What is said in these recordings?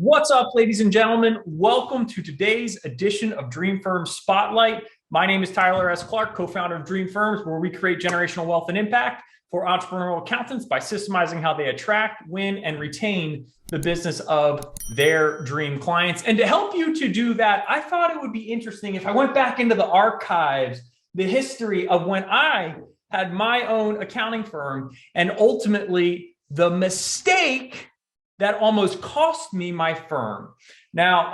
What's up, ladies and gentlemen? Welcome to today's edition of Dream Firm Spotlight. My name is Tyler S. Clark, co-founder of Dream Firms, where we create generational wealth and impact for entrepreneurial accountants by systemizing how they attract, win, and retain the business of their dream clients. And to help you to do that, I thought it would be interesting if I went back into the archives, the history of when I had my own accounting firm, and ultimately the mistake that almost cost me my firm. Now,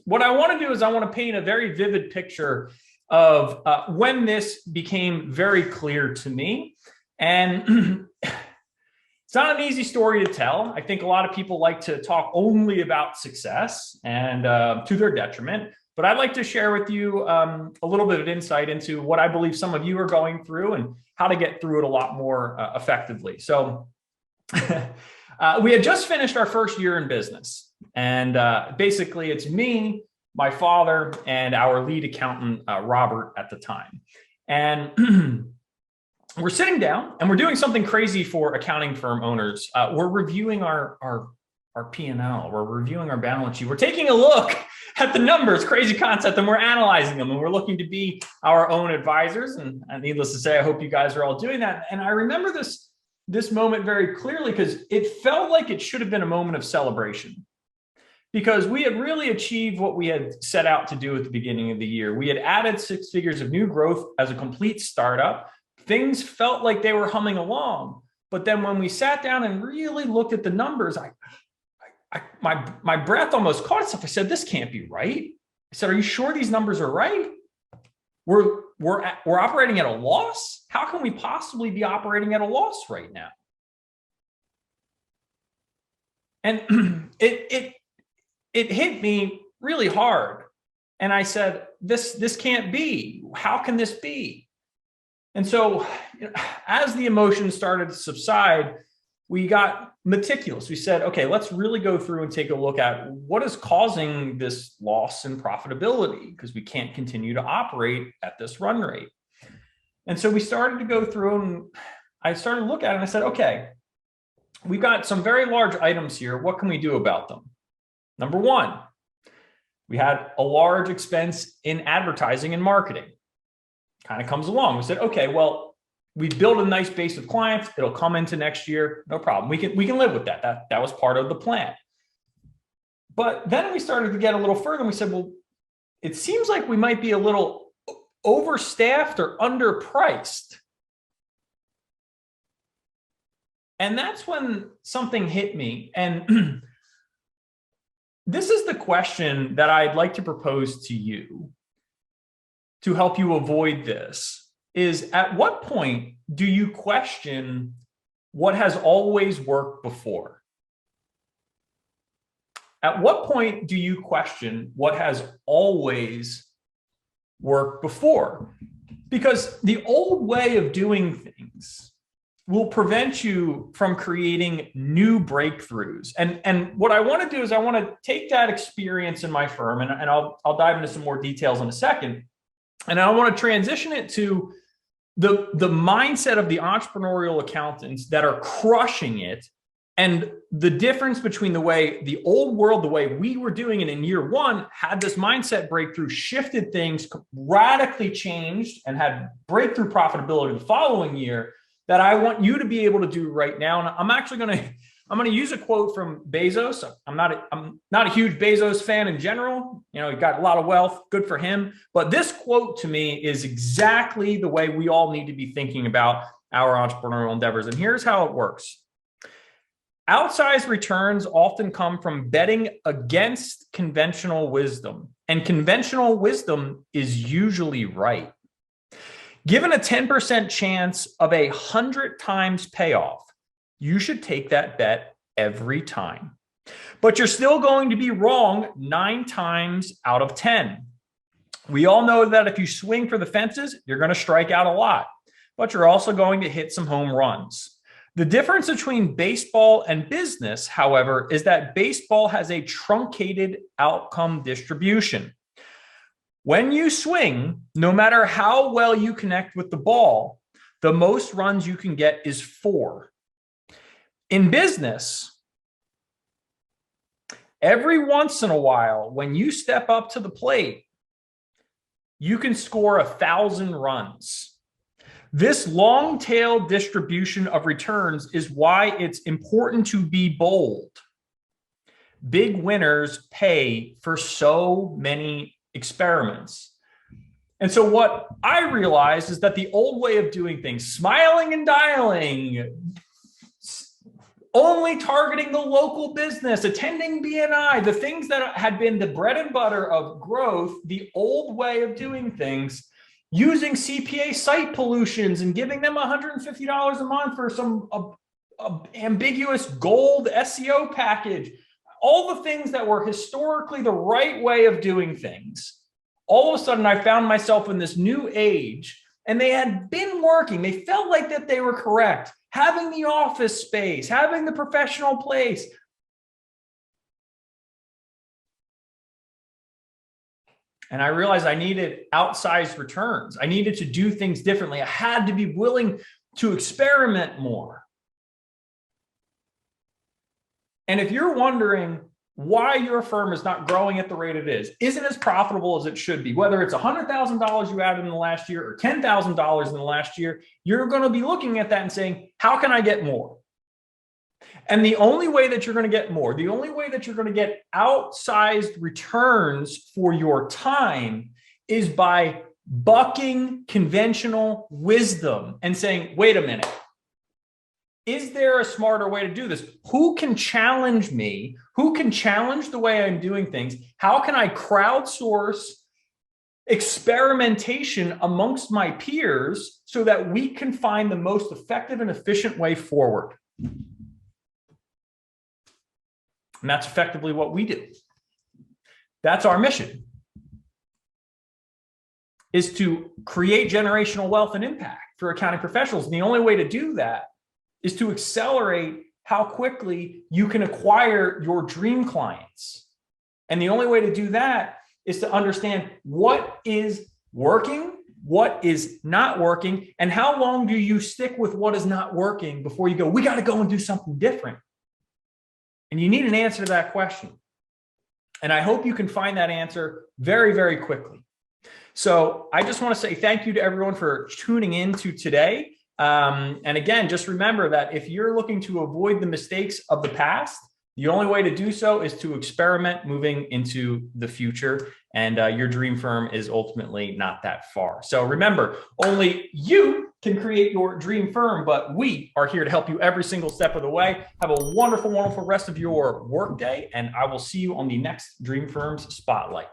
what I want to do is I want to paint a very vivid picture of when this became very clear to me. And it's not an easy story to tell. I think a lot of people like to talk only about success and to their detriment. But I'd like to share with you a little bit of insight into what I believe some of you are going through and how to get through it a lot more effectively. So we had just finished our first year in business, and basically it's me, my father, and our lead accountant, Robert, at the time. And we're sitting down and we're doing something crazy for accounting firm owners. We're reviewing our P&L, we're reviewing our balance sheet, we're taking a look at the numbers, crazy concept, and we're analyzing them, and we're looking to be our own advisors. And needless to say, I hope you guys are all doing that. And I remember this moment very clearly because it felt like it should have been a moment of celebration, because we had really achieved what we had set out to do at the beginning of the year. We had added 6 figures of new growth as a complete startup. Things felt like they were humming along. But then when we sat down and really looked at the numbers, my breath almost caught itself. I said, this can't be right. I said, are you sure these numbers are right? We're operating at a loss? How can we possibly be operating at a loss right now? And it hit me really hard. And I said, this can't be. How can this be? And so as the emotions started to subside, we got meticulous. We said, okay, let's really go through and take a look at what is causing this loss in profitability, because we can't continue to operate at this run rate. And so we started to go through, and I started to look at it and I said, okay, we've got some very large items here. What can we do about them? Number one, we had a large expense in advertising and marketing. Kind of comes along. We said, okay, well, we built a nice base of clients. It'll come into next year. No problem. We can live with that. That was part of the plan. But then we started to get a little further, and we said, well, it seems like we might be a little overstaffed or underpriced. And that's when something hit me. And this is the question that I'd like to propose to you to help you avoid this. Is at what point do you question what has always worked before? At what point do you question what has always worked before? Because the old way of doing things will prevent you from creating new breakthroughs. And what I want to do is I want to take that experience in my firm, and I'll dive into some more details in a second. And I want to transition it to the mindset of the entrepreneurial accountants that are crushing it, and the difference between the way the old world, the way we were doing it in year one, had this mindset breakthrough, shifted things, radically changed, and had breakthrough profitability the following year, that I want you to be able to do right now. And I'm actually going to use a quote from Bezos. I'm not a huge Bezos fan in general. You know, he got a lot of wealth, good for him. But this quote to me is exactly the way we all need to be thinking about our entrepreneurial endeavors. And here's how it works. Outsized returns often come from betting against conventional wisdom. And conventional wisdom is usually right. Given a 10% chance of 100 times payoff, you should take that bet every time. But you're still going to be wrong 9 times out of 10. We all know that if you swing for the fences, you're going to strike out a lot, but you're also going to hit some home runs. The difference between baseball and business, however, is that baseball has a truncated outcome distribution. When you swing, no matter how well you connect with the ball, the most runs you can get is 4. In business, Every once in a while, when you step up to the plate, you can score 1,000 runs. This long tail distribution of returns is why it's important to be bold. Big winners pay for so many experiments. And so what I realized is that the old way of doing things, smiling and dialing, only targeting the local business, attending BNI, the things that had been the bread and butter of growth, the old way of doing things, using CPA site pollutions and giving them $150 a month for some ambiguous gold SEO package, all the things that were historically the right way of doing things. All of a sudden, I found myself in this new age, and they had been working. They felt like that they were correct. Having the office space, having the professional place. And I realized I needed outsized returns. I needed to do things differently. I had to be willing to experiment more. And if you're wondering why your firm is not growing at the rate it is, isn't as profitable as it should be, whether it's $100,000 you added in the last year or $10,000 in the last year, you're going to be looking at that and saying, how can I get more? And the only way that you're going to get more, the only way that you're going to get outsized returns for your time is by bucking conventional wisdom and saying, wait a minute, is there a smarter way to do this? Who can challenge me? Who can challenge the way I'm doing things? How can I crowdsource experimentation amongst my peers so that we can find the most effective and efficient way forward? And that's effectively what we do. That's our mission, is to create generational wealth and impact for accounting professionals. And the only way to do that is to accelerate how quickly you can acquire your dream clients. And the only way to do that is to understand what is working, what is not working, and how long do you stick with what is not working before you go, we got to go and do something different. And you need an answer to that question. And I hope you can find that answer very, very quickly. So I just want to say thank you to everyone for tuning in to today. And again, just remember that if you're looking to avoid the mistakes of the past, the only way to do so is to experiment moving into the future. And your dream firm is ultimately not that far. So remember, only you can create your dream firm, but we are here to help you every single step of the way. Have a wonderful, wonderful rest of your workday, and I will see you on the next Dream Firms Spotlight.